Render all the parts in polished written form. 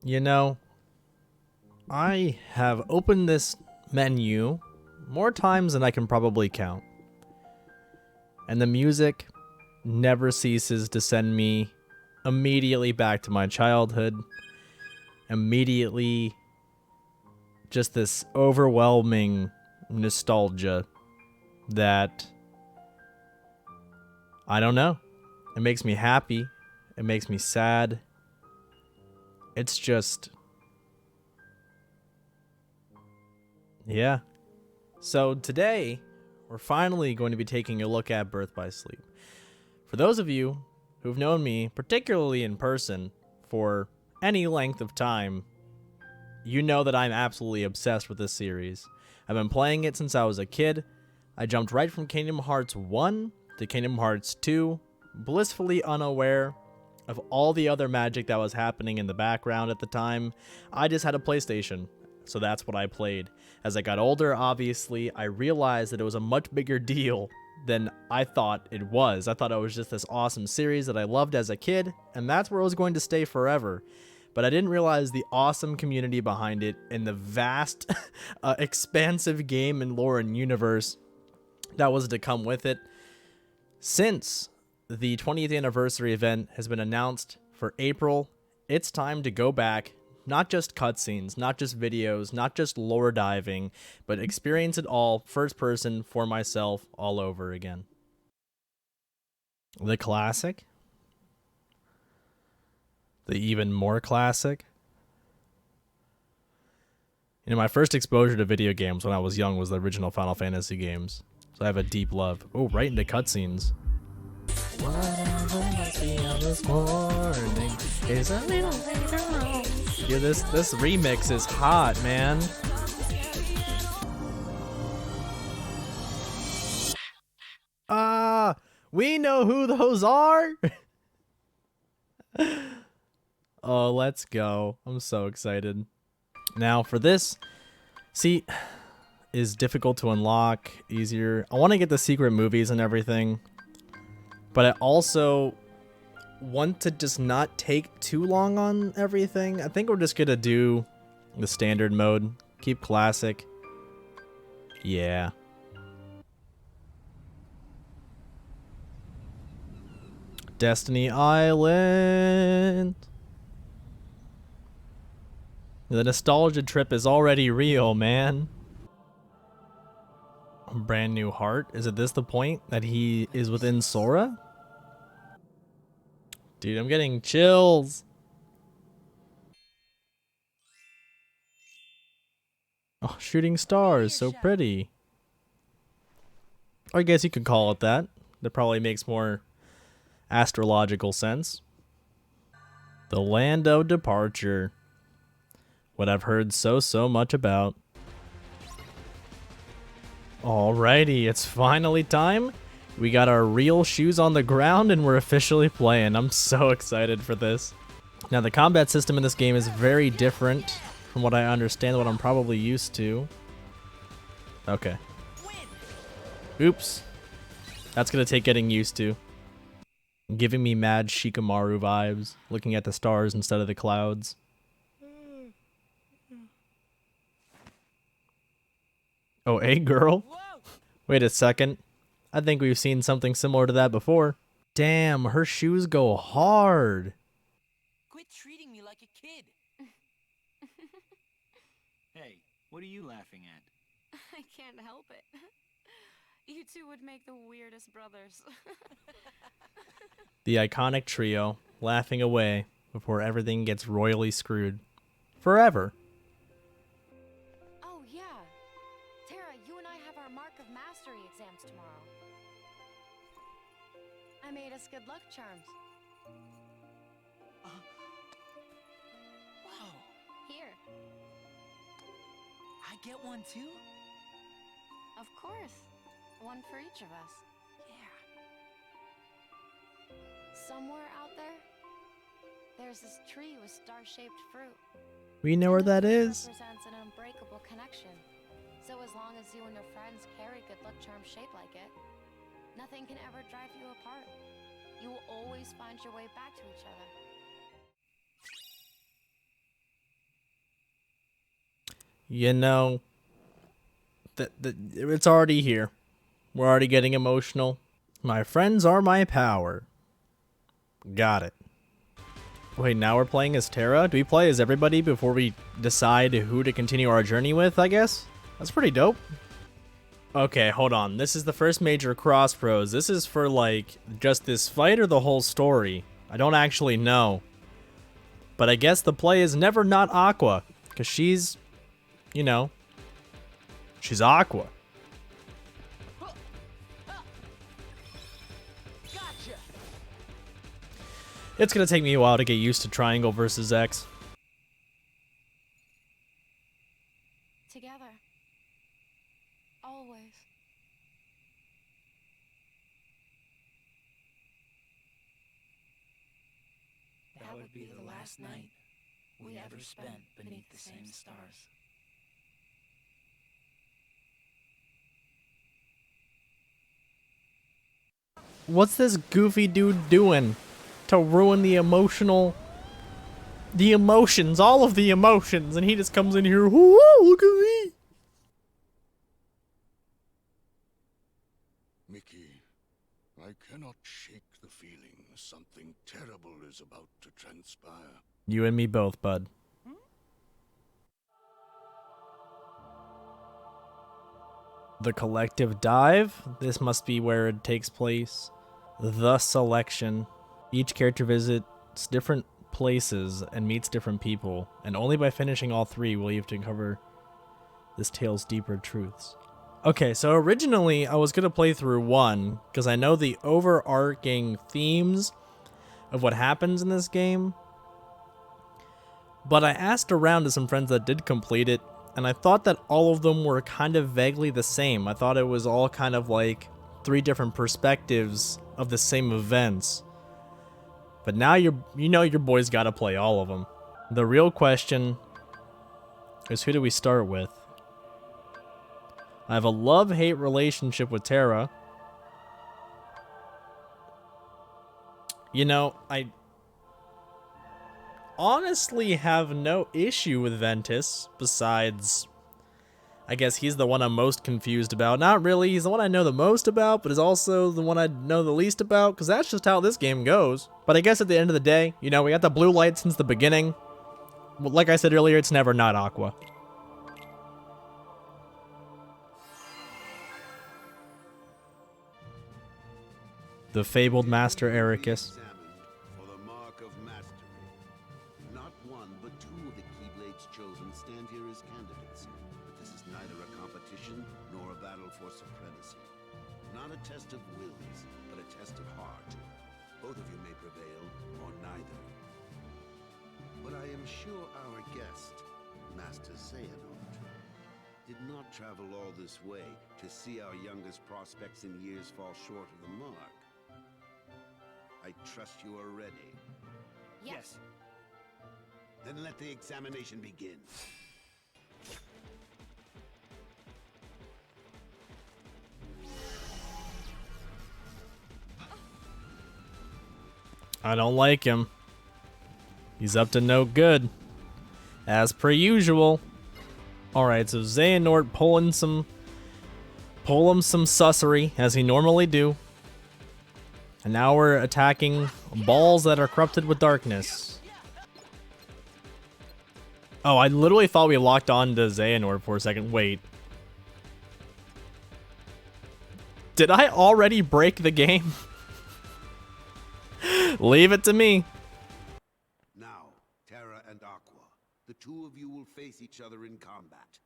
You know, I have opened this menu more times than I can probably count. And the music never ceases to send me immediately back to my childhood. Immediately, just this overwhelming nostalgia that I don't know. It makes me happy. It makes me sad. It's just, yeah. So today, we're finally going to be taking a look at Birth by Sleep. For those of you who've known me, particularly in person, for any length of time, you know that I'm absolutely obsessed with this series. I've been playing it since I was a kid. I jumped right from Kingdom Hearts 1 to Kingdom Hearts 2, blissfully unaware of all the other magic that was happening in the background at the time. I just had a PlayStation, so that's what I played. As I got older, obviously, I realized that it was a much bigger deal than I thought it was. I thought it was just this awesome series that I loved as a kid, and that's where it was going to stay forever. But I didn't realize the awesome community behind it and the vast, expansive game and lore and universe that was to come with it. Since the 20th anniversary event has been announced for April, it's time to go back, not just cutscenes, not just videos, not just lore diving, but experience it all first person for myself all over again. The classic, the even more classic. You know, my first exposure to video games when I was young was the original Final Fantasy games, so I have a deep love. Oh, right into cutscenes. Whatever must be on this morning is a little later on. Yeah, this remix is hot, man. We know who those are. Oh, let's go. I'm so excited. Now for this, see, is difficult to unlock, easier. I want to get the secret movies and everything, but I also want to just not take too long on everything. I think we're just gonna do the standard mode. Keep classic. Yeah. Destiny Island. The nostalgia trip is already real, man. Brand new heart. Is it this the point that he is within Sora? Dude, I'm getting chills. Oh, shooting stars, so pretty. I guess you could call it that. That probably makes more astrological sense. The land of departure. What I've heard so much about. Alrighty, it's finally time. We got our real shoes on the ground and we're officially playing. I'm so excited for this. Now the combat system in this game is very different from what I understand, what I'm probably used to. Okay. Oops. That's gonna take getting used to. Giving me mad Shikamaru vibes, looking at the stars instead of the clouds. Oh, hey girl. Wait a second. I think we've seen something similar to that before. Damn, her shoes go hard. Quit treating me like a kid. Hey, what are you laughing at? I can't help it. You two would make the weirdest brothers. The iconic trio, laughing away before everything gets royally screwed. Forever. Oh, yeah. Tara, you and I have our Mark of Mastery exams tomorrow. I made us good luck charms. Wow, Here. I get one too? Of course. One for each of us. Yeah. Somewhere out there, there's this tree with star-shaped fruit. We know where And the that fruit is. represents an unbreakable connection. So as long as you and your friends carry good luck charms shaped like it, nothing can ever drive you apart. You will always find your way back to each other. You know, that it's already here. We're already getting emotional. My friends are my power. Got it. Wait, now we're playing as Terra? Do we play as everybody before we decide who to continue our journey with, I guess? That's pretty dope. Okay, hold on. This is the first major crossroads. This is for, like, just this fight or the whole story? I don't actually know. But I guess the play is never not Aqua. Because she's, you know, she's Aqua. It's gonna take me a while to get used to triangle versus X. Together. Always. That would be the last night we ever spent beneath the same stars. What's this goofy dude doing to ruin the emotions, all of the emotions, and he just comes in here, whoo, look at me. Mickey, I cannot shake the feeling something terrible is about to transpire. You and me both, bud. The collective dive? This must be where it takes place. The selection. Each character visits different places and meets different people, and only by finishing all three will you have to uncover this tale's deeper truths. Okay, so originally I was going to play through 1, because I know the overarching themes of what happens in this game, but I asked around to some friends that did complete it, and I thought that all of them were kind of vaguely the same. I thought it was all kind of like 3 different perspectives of the same events. But now you know your boy's got to play all of them. The real question is, who do we start with? I have a love-hate relationship with Terra. You know, I honestly have no issue with Ventus, besides, I guess he's the one I'm most confused about. Not really, he's the one I know the most about, but is also the one I know the least about, because that's just how this game goes. But I guess at the end of the day, you know, we got the blue light since the beginning. Well, like I said earlier, it's never not Aqua. The fabled Master Ericus. For the mark of mastery. Not one, but 2 of the Keyblades chosen stand here as candidates. But this is neither a competition nor a battle for supremacy. Not a test of wills, but a test of heart. Both of you may prevail, or neither. But I am sure our guest, Master Xehanort, did not travel all this way to see our youngest prospects in years fall short of the mark. I trust you are ready. Yes. Then let the examination begin. I don't like him. He's up to no good. As per usual. Alright, so Xehanort pull him some sussery, as he normally do. And now we're attacking balls that are corrupted with darkness. Oh, I literally thought we locked on to Xehanort for a second. Wait. Did I already break the game? Leave it to me. Now, Terra and Aqua, the 2 of you will face each other in combat.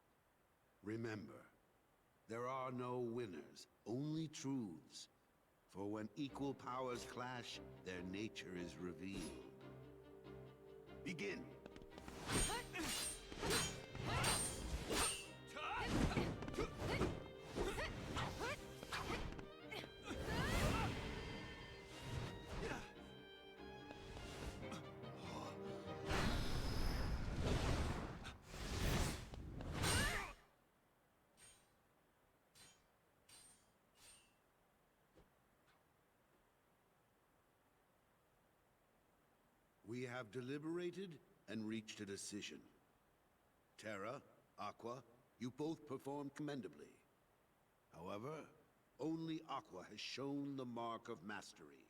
Remember, there are no winners, only truths. For when equal powers clash, their nature is revealed. Begin. We have deliberated and reached a decision. Terra, Aqua, you both performed commendably. However, only Aqua has shown the mark of mastery.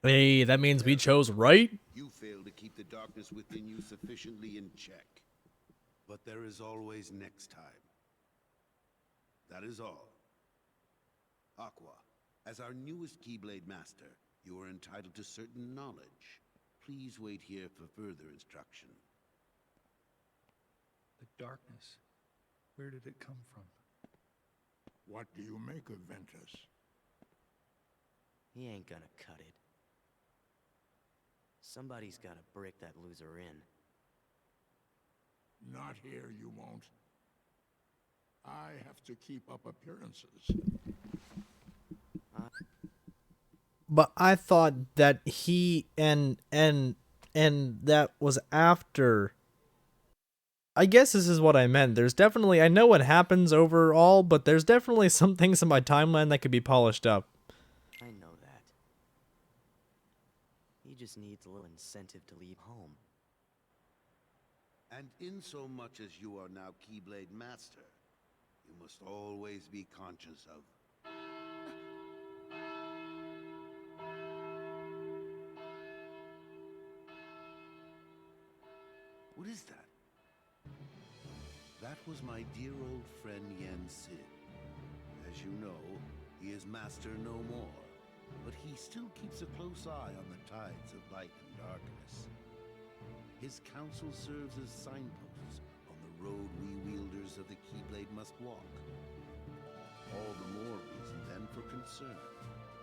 Hey, that means we chose right? You failed to keep the darkness within you sufficiently in check. But there is always next time. That is all. Aqua, as our newest Keyblade Master, you are entitled to certain knowledge. Please wait here for further instruction. The darkness. Where did it come from? What do you make of Ventus? He ain't gonna cut it. Somebody's gotta break that loser in. Not here, you won't. I have to keep up appearances. But I thought that he and that was after. I guess this is what I meant. There's definitely, I know what happens overall, but there's definitely some things in my timeline that could be polished up. I know that. He just needs a little incentive to leave home. And in so much as you are now Keyblade Master, you must always be conscious of... What is that? That was my dear old friend Yen Sid. As you know, he is master no more, but he still keeps a close eye on the tides of light and darkness. His counsel serves as signposts on the road we wielders of the Keyblade must walk. All the more reason then for concern,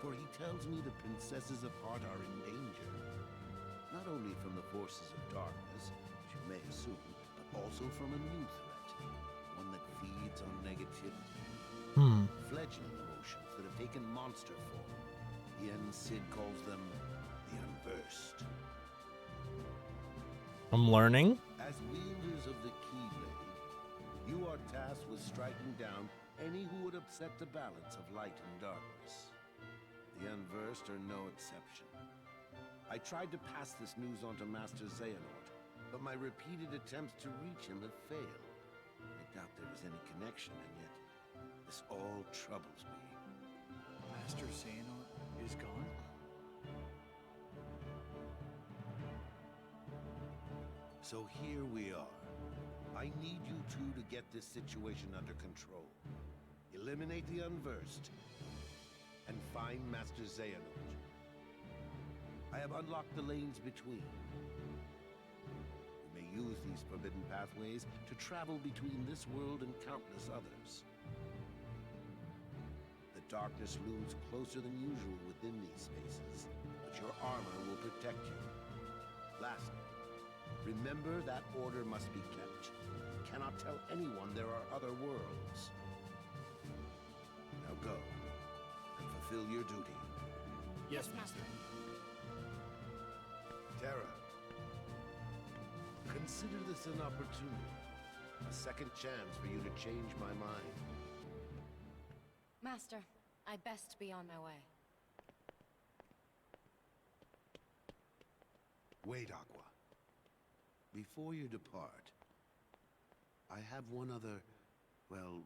for he tells me the princesses of heart are in danger, not only from the forces of darkness, as you may assume, but also from a new threat, one that feeds on negativity. Fledgling emotions that have taken monster form. Yen Sid calls them the Unversed. I'm learning. As wielders of the Keyblade, you are tasked with striking down any who would upset the balance of light and darkness. The Unversed are no exception. I tried to pass this news on to Master Xehanort, but my repeated attempts to reach him have failed. I doubt there is any connection, and yet this all troubles me. Master Xehanort is gone? So here we are. I need you two to get this situation under control. Eliminate the Unversed, and find Master Xehanort. I have unlocked the lanes between. You may use these forbidden pathways to travel between this world and countless others. The darkness looms closer than usual within these spaces, but your armor will protect you. Lastly, remember that order must be kept. You cannot tell anyone there are other worlds. Now go, and fulfill your duty. Yes, Master. Terra, consider this an opportunity. A second chance for you to change my mind. Master, I best be on my way. Wait, Aqua. Before you depart, I have one other, well,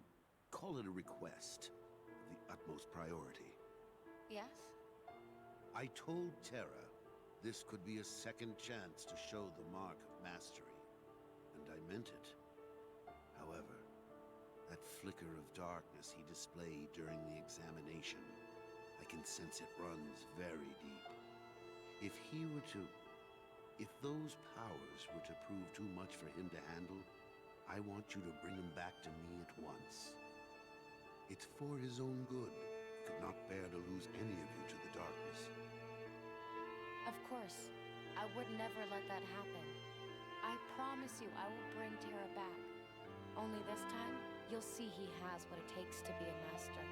call it a request of the utmost priority. Yes? I told Terra this could be a second chance to show the mark of mastery, and I meant it. However, that flicker of darkness he displayed during the examination, I can sense it runs very deep. If those powers were to prove too much for him to handle, I want you to bring him back to me at once. It's for his own good. He could not bear to lose any of you to the darkness. Of course. I would never let that happen. I promise you I will bring Terra back. Only this time, you'll see he has what it takes to be a master.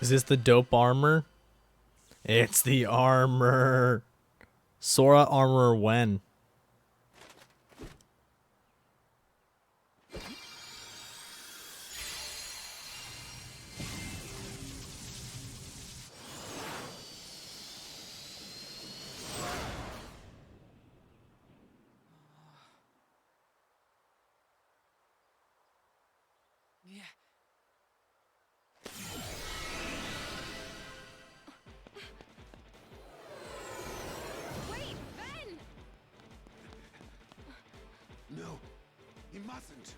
Is this the dope armor? It's the armor. Sora armor when? mustn't.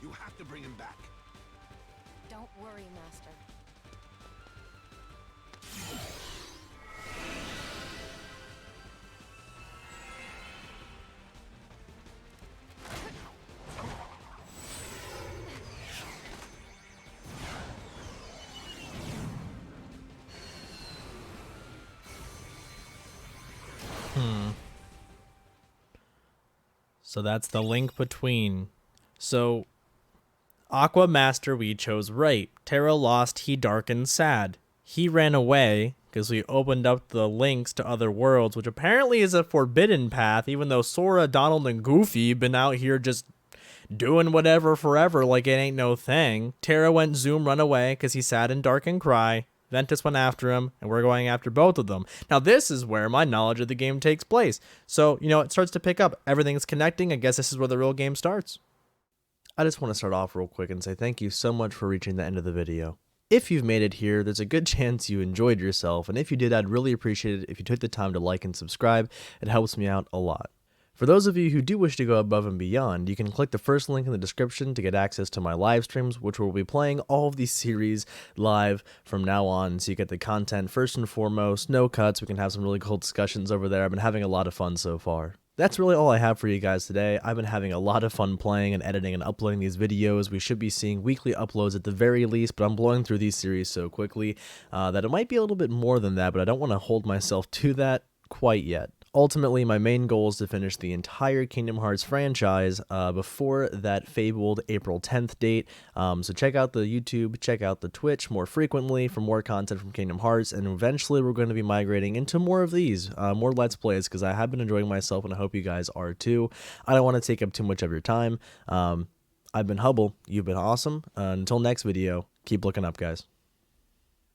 You have to bring him back. Don't worry, Master. So that's the link between. So, Aqua Master, we chose right. Terra lost, he darkened sad. He ran away because we opened up the links to other worlds, which apparently is a forbidden path, even though Sora, Donald, and Goofy been out here just doing whatever forever like it ain't no thing. Terra went zoom run away because he sad and dark and cry. Ventus went after him, and we're going after both of them. Now, this is where my knowledge of the game takes place. So, it starts to pick up. Everything's connecting. I guess this is where the real game starts. I just want to start off real quick and say thank you so much for reaching the end of the video. If you've made it here, there's a good chance you enjoyed yourself, and if you did, I'd really appreciate it if you took the time to like and subscribe. It helps me out a lot. For those of you who do wish to go above and beyond, you can click the first link in the description to get access to my live streams, which will be playing all of these series live from now on, so you get the content first and foremost, no cuts, we can have some really cool discussions over there. I've been having a lot of fun so far. That's really all I have for you guys today. I've been having a lot of fun playing and editing and uploading these videos. We should be seeing weekly uploads at the very least, but I'm blowing through these series so quickly that it might be a little bit more than that, but I don't want to hold myself to that quite yet. Ultimately, my main goal is to finish the entire Kingdom Hearts franchise before that fabled April 10th date. So check out the YouTube, check out the Twitch more frequently for more content from Kingdom Hearts, and eventually we're going to be migrating into more of these, more Let's Plays, because I have been enjoying myself, and I hope you guys are too. I don't want to take up too much of your time. I've been Hubble, you've been awesome. Until next video, keep looking up, guys.